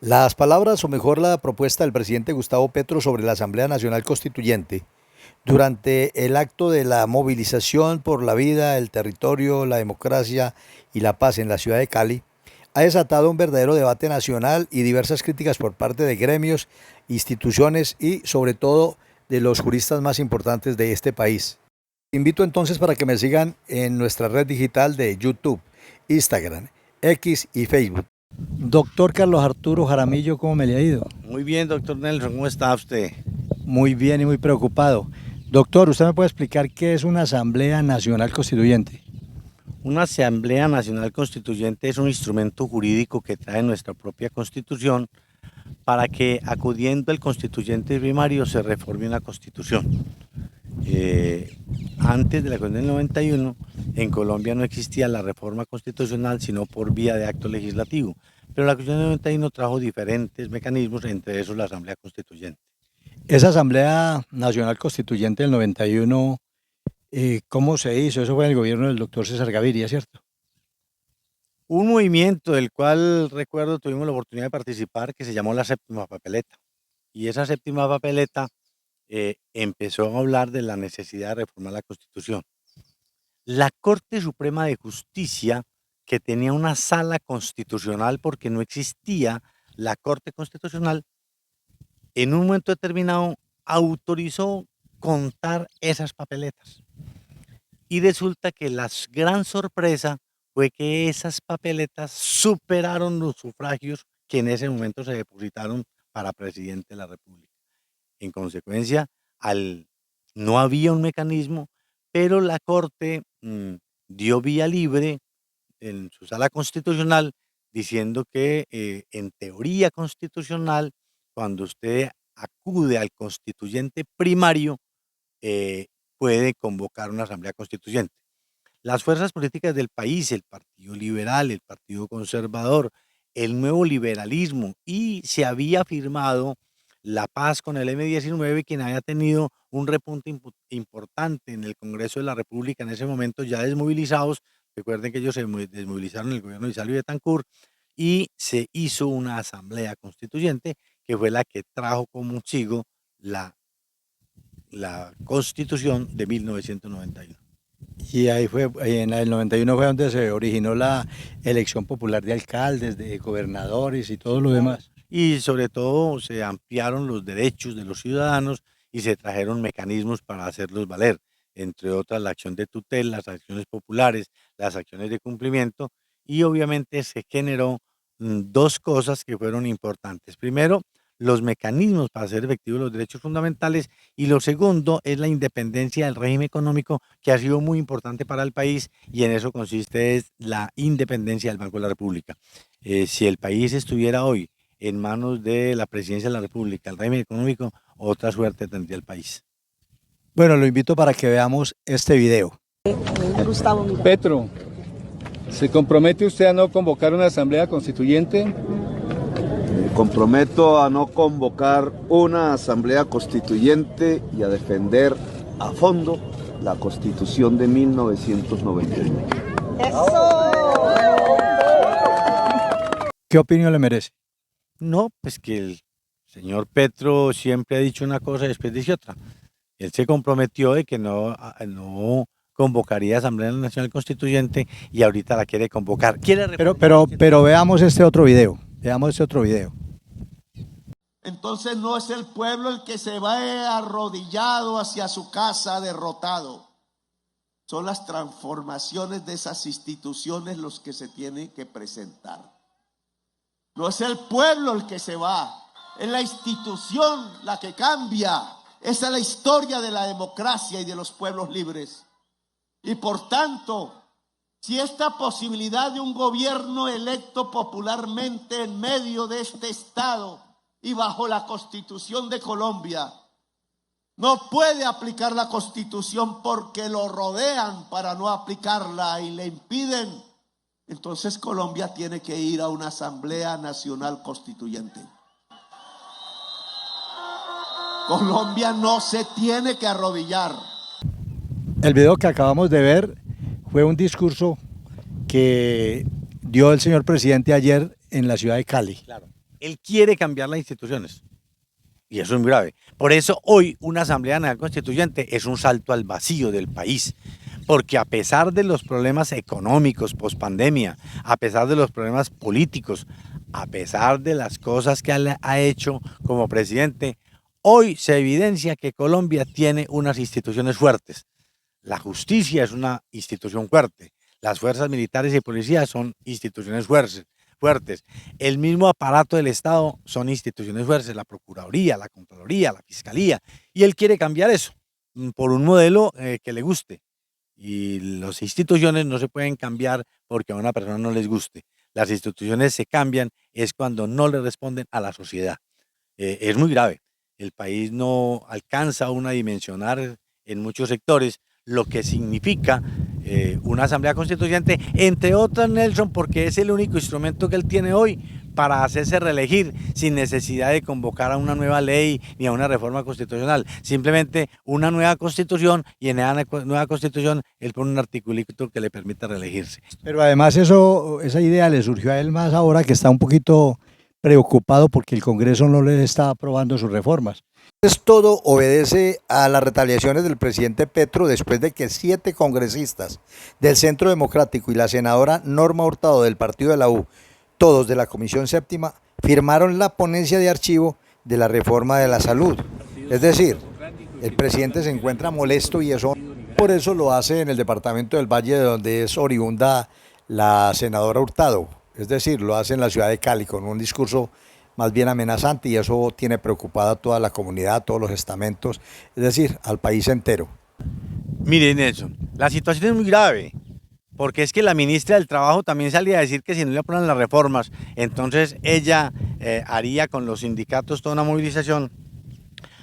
Las palabras, o mejor la propuesta del presidente Gustavo Petro sobre la Asamblea Nacional Constituyente, durante el acto de la movilización por la vida, el territorio, la democracia y la paz en la ciudad de Cali, ha desatado un verdadero debate nacional y diversas críticas por parte de gremios, instituciones y, sobre todo, de los juristas más importantes de este país. Invito entonces para que me sigan en nuestra red digital de YouTube, Instagram, X y Facebook. Doctor Carlos Arturo Jaramillo, ¿cómo me le ha ido? Muy bien, doctor Nelson, ¿cómo está usted? Muy bien y muy preocupado. Doctor, ¿usted me puede explicar qué es una Asamblea Nacional Constituyente? Una Asamblea Nacional Constituyente es un instrumento jurídico que trae nuestra propia Constitución para que, acudiendo al constituyente primario, se reforme una Constitución. Antes de la Constitución del 91, en Colombia no existía la reforma constitucional sino por vía de acto legislativo, pero la Constitución del 91 trajo diferentes mecanismos, entre esos la Asamblea Constituyente. Esa Asamblea Nacional Constituyente del 91, ¿cómo se hizo? Eso fue en el gobierno del doctor César Gaviria, ¿cierto? Un movimiento del cual recuerdo tuvimos la oportunidad de participar que se llamó la Séptima Papeleta. Y esa Séptima Papeleta empezó a hablar de la necesidad de reformar la Constitución. La Corte Suprema de Justicia, que tenía una sala constitucional porque no existía la Corte Constitucional, en un momento determinado autorizó contar esas papeletas. Y resulta que la gran sorpresa fue que esas papeletas superaron los sufragios que en ese momento se depositaron para presidente de la República. En consecuencia, no había un mecanismo, pero la Corte dio vía libre en su sala constitucional diciendo que en teoría constitucional, cuando usted acude al constituyente primario, eh, puede convocar una asamblea constituyente. Las fuerzas políticas del país, el Partido Liberal, el Partido Conservador, el nuevo liberalismo, y se había firmado la paz con el M-19, quien había tenido un repunte importante en el Congreso de la República en ese momento, ya desmovilizados. Recuerden que ellos se desmovilizaron en el gobierno de Isabel Betancur y se hizo una asamblea constituyente que fue la que trajo consigo la Constitución de 1991. Y ahí fue, en el 91 fue donde se originó la elección popular de alcaldes, de gobernadores y todo lo demás. Y sobre todo se ampliaron los derechos de los ciudadanos y se trajeron mecanismos para hacerlos valer, entre otras la acción de tutela, las acciones populares, las acciones de cumplimiento, y obviamente se generó dos cosas que fueron importantes. Primero, los mecanismos para hacer efectivos los derechos fundamentales, y lo segundo es la independencia del régimen económico, que ha sido muy importante para el país, y en eso consiste es la independencia del Banco de la República. Si el país estuviera hoy en manos de la presidencia de la República, el régimen económico, otra suerte tendría el país. Bueno, lo invito para que veamos este video. Petro, ¿se compromete usted a no convocar una asamblea constituyente? Me comprometo a no convocar una asamblea constituyente y a defender a fondo la Constitución de 1991. ¿Qué opinión le merece? No, pues que el señor Petro siempre ha dicho una cosa y después dice otra. Él se comprometió de que no convocaría Asamblea Nacional Constituyente y ahorita la quiere convocar. Pero veamos este otro video. Veamos este otro video. Entonces no es el pueblo el que se va arrodillado hacia su casa derrotado. Son las transformaciones de esas instituciones los que se tienen que presentar. No es el pueblo el que se va, es la institución la que cambia. Esa es la historia de la democracia y de los pueblos libres. Y por tanto, si esta posibilidad de un gobierno electo popularmente en medio de este Estado y bajo la Constitución de Colombia, no puede aplicar la Constitución porque lo rodean para no aplicarla y le impiden, entonces Colombia tiene que ir a una Asamblea Nacional Constituyente. Colombia no se tiene que arrodillar. El video que acabamos de ver fue un discurso que dio el señor presidente ayer en la ciudad de Cali. Claro. Él quiere cambiar las instituciones. Y eso es muy grave. Por eso hoy una Asamblea Nacional Constituyente es un salto al vacío del país. Porque a pesar de los problemas económicos pospandemia, a pesar de los problemas políticos, a pesar de las cosas que él ha hecho como presidente, hoy se evidencia que Colombia tiene unas instituciones fuertes. La justicia es una institución fuerte. Las fuerzas militares y policías son instituciones fuertes. El mismo aparato del Estado son instituciones fuertes, la Procuraduría, la Contraloría, la Fiscalía. Y él quiere cambiar eso por un modelo que le guste. Y las instituciones no se pueden cambiar porque a una persona no les guste. Las instituciones se cambian es cuando no le responden a la sociedad. Es muy grave. El país no alcanza aún a dimensionar en muchos sectores lo que significa una asamblea constituyente, entre otras, Nelson, porque es el único instrumento que él tiene hoy para hacerse reelegir sin necesidad de convocar a una nueva ley ni a una reforma constitucional, simplemente una nueva constitución, y en esa nueva constitución él pone un articulito que le permita reelegirse. Pero además esa idea le surgió a él más ahora que está un poquito preocupado porque el Congreso no le está aprobando sus reformas. Todo obedece a las retaliaciones del presidente Petro después de que 7 congresistas del Centro Democrático y la senadora Norma Hurtado del partido de la U, todos de la Comisión Séptima, firmaron la ponencia de archivo de la reforma de la salud. Es decir, el presidente se encuentra molesto y eso, por eso lo hace en el departamento del Valle, de donde es oriunda la senadora Hurtado. Es decir, lo hace en la ciudad de Cali con un discurso más bien amenazante, y eso tiene preocupada a toda la comunidad, a todos los estamentos, es decir, al país entero. Mire, Nelson, la situación es muy grave, porque es que la ministra del Trabajo también salía a decir que si no le aprueban las reformas, entonces ella haría con los sindicatos toda una movilización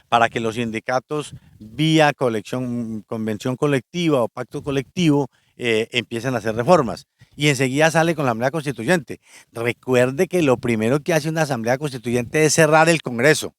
para que los sindicatos vía convención colectiva o pacto colectivo empiecen a hacer reformas. Y enseguida sale con la Asamblea Constituyente. Recuerde que lo primero que hace una Asamblea Constituyente es cerrar el Congreso.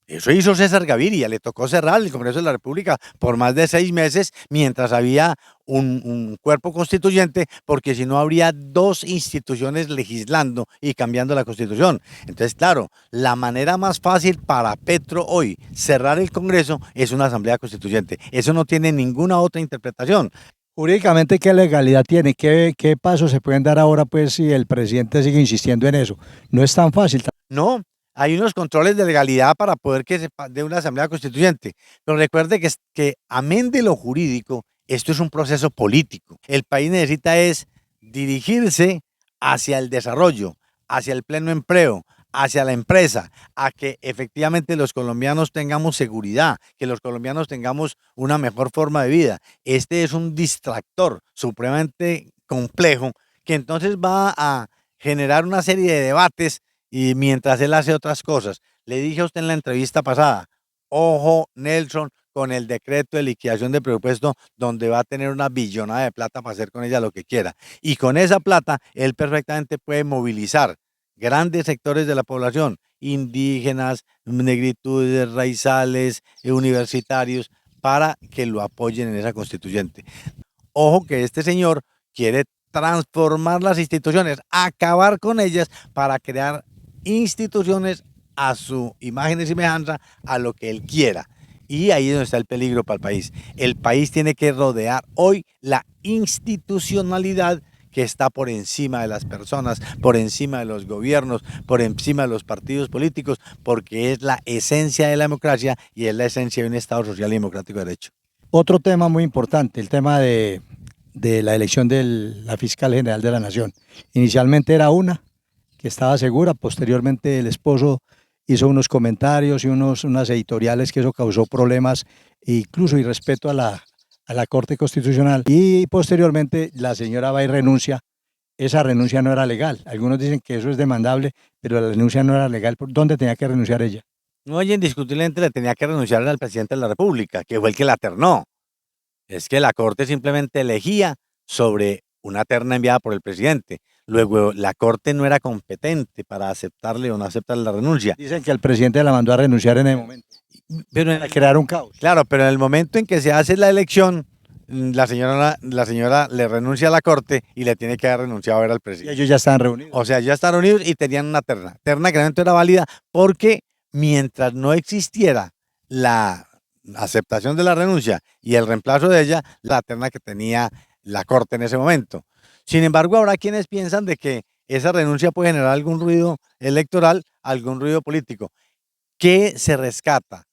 Eso hizo César Gaviria, le tocó cerrar el Congreso de la República por más de 6 meses mientras había un cuerpo constituyente, porque si no habría 2 instituciones legislando y cambiando la Constitución. Entonces, claro, la manera más fácil para Petro hoy cerrar el Congreso es una Asamblea Constituyente. Eso no tiene ninguna otra interpretación. Jurídicamente, ¿qué legalidad tiene? ¿Qué pasos se pueden dar ahora, pues, si el presidente sigue insistiendo en eso? No es tan fácil. No, hay unos controles de legalidad para poder que se dé una asamblea constituyente. Pero recuerde que amén de lo jurídico, esto es un proceso político. El país necesita es dirigirse hacia el desarrollo, hacia el pleno empleo, hacia la empresa, a que efectivamente los colombianos tengamos seguridad, que los colombianos tengamos una mejor forma de vida. Este es un distractor supremamente complejo que entonces va a generar una serie de debates y mientras él hace otras cosas. Le dije a usted en la entrevista pasada, ojo, Nelson, con el decreto de liquidación de presupuesto, donde va a tener una billonada de plata para hacer con ella lo que quiera. Y con esa plata, él perfectamente puede movilizar grandes sectores de la población, indígenas, negritudes, raizales, universitarios, para que lo apoyen en esa constituyente. Ojo que este señor quiere transformar las instituciones, acabar con ellas para crear instituciones a su imagen y semejanza, a lo que él quiera. Y ahí es donde está el peligro para el país. El país tiene que rodear hoy la institucionalidad que está por encima de las personas, por encima de los gobiernos, por encima de los partidos políticos, porque es la esencia de la democracia y es la esencia de un Estado social y democrático de derecho. Otro tema muy importante, el tema de la elección de la fiscal general de la Nación. Inicialmente era una que estaba segura, posteriormente el esposo hizo unos comentarios y unas editoriales que eso causó problemas, incluso irrespeto a la Corte Constitucional, y posteriormente la señora va y renuncia. Esa renuncia no era legal. Algunos dicen que eso es demandable, pero la renuncia no era legal. ¿Dónde tenía que renunciar ella? No, ella indiscutiblemente le tenía que renunciar al presidente de la República, que fue el que la ternó. Es que la Corte simplemente elegía sobre una terna enviada por el presidente. Luego, la Corte no era competente para aceptarle o no aceptarle la renuncia. Dicen que el presidente la mandó a renunciar en el momento, Pero para crear un caos. claro, pero en el momento en que se hace la elección, la señora le renuncia a la corte y le tiene que haber renunciado a ver al Y presidente. ellos ya estaban reunidos. O sea, ya estaban reunidos y tenían una terna. Terna que realmente era válida porque mientras no existiera la aceptación de la renuncia y el reemplazo de ella, la terna que tenía la corte en ese momento. Sin embargo, habrá quienes piensan de que esa renuncia puede generar algún ruido electoral, algún ruido político. ¿Qué se rescata?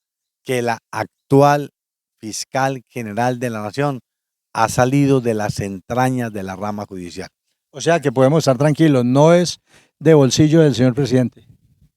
Que la actual fiscal general de la Nación ha salido de las entrañas de la rama judicial. O sea que podemos estar tranquilos, no es de bolsillo del señor presidente.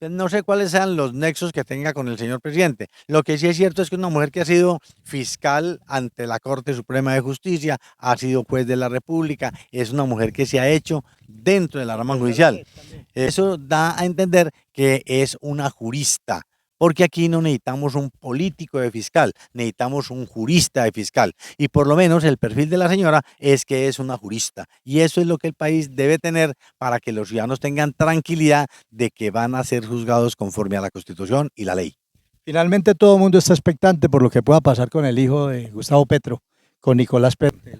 No sé cuáles sean los nexos que tenga con el señor presidente. Lo que sí es cierto es que una mujer que ha sido fiscal ante la Corte Suprema de Justicia, ha sido juez de la República, es una mujer que se ha hecho dentro de la rama judicial. Eso da a entender que es una jurista, porque aquí no necesitamos un político de fiscal, necesitamos un jurista de fiscal. Y por lo menos el perfil de la señora es que es una jurista. Y eso es lo que el país debe tener para que los ciudadanos tengan tranquilidad de que van a ser juzgados conforme a la Constitución y la ley. Finalmente todo el mundo está expectante por lo que pueda pasar con el hijo de Gustavo Petro, con Nicolás Petro.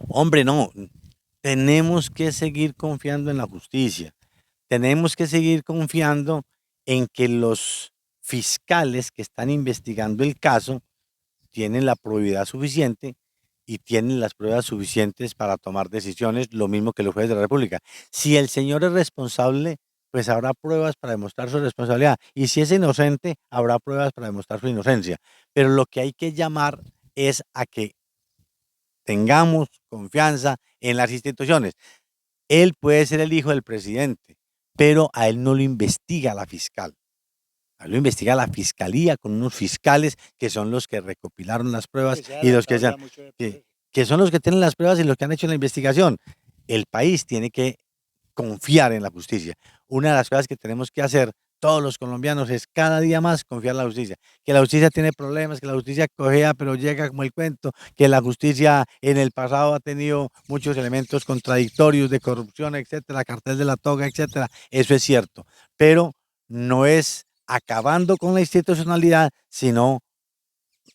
Hombre, no, tenemos que seguir confiando en la justicia. Tenemos que seguir confiando en que los fiscales que están investigando el caso tienen la probidad suficiente y tienen las pruebas suficientes para tomar decisiones, lo mismo que los jueces de la República. Si el señor es responsable, pues habrá pruebas para demostrar su responsabilidad. Y si es inocente, habrá pruebas para demostrar su inocencia. Pero lo que hay que llamar es a que tengamos confianza en las instituciones. Él puede ser el hijo del presidente, pero a él no lo investiga la fiscal. A él lo investiga la fiscalía con unos fiscales que son los que recopilaron las pruebas y los que son los que tienen las pruebas y los que han hecho la investigación. El país tiene que confiar en la justicia. Una de las cosas que tenemos que hacer todos los colombianos es cada día más confiar en la justicia. Que la justicia tiene problemas, que la justicia cojea, pero llega como el cuento, que la justicia en el pasado ha tenido muchos elementos contradictorios de corrupción, etcétera, cartel de la toga, etcétera. Eso es cierto, pero no es acabando con la institucionalidad, sino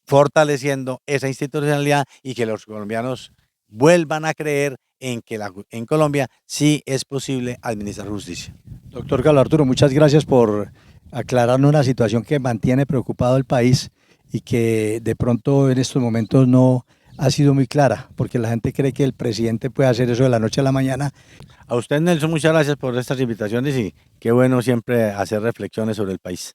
fortaleciendo esa institucionalidad y que los colombianos vuelvan a creer en que en Colombia sí es posible administrar justicia. Doctor Carlos Arturo, muchas gracias por aclararnos una situación que mantiene preocupado al país y que de pronto en estos momentos no ha sido muy clara, porque la gente cree que el presidente puede hacer eso de la noche a la mañana. A usted, Nelson, muchas gracias por estas invitaciones y qué bueno siempre hacer reflexiones sobre el país.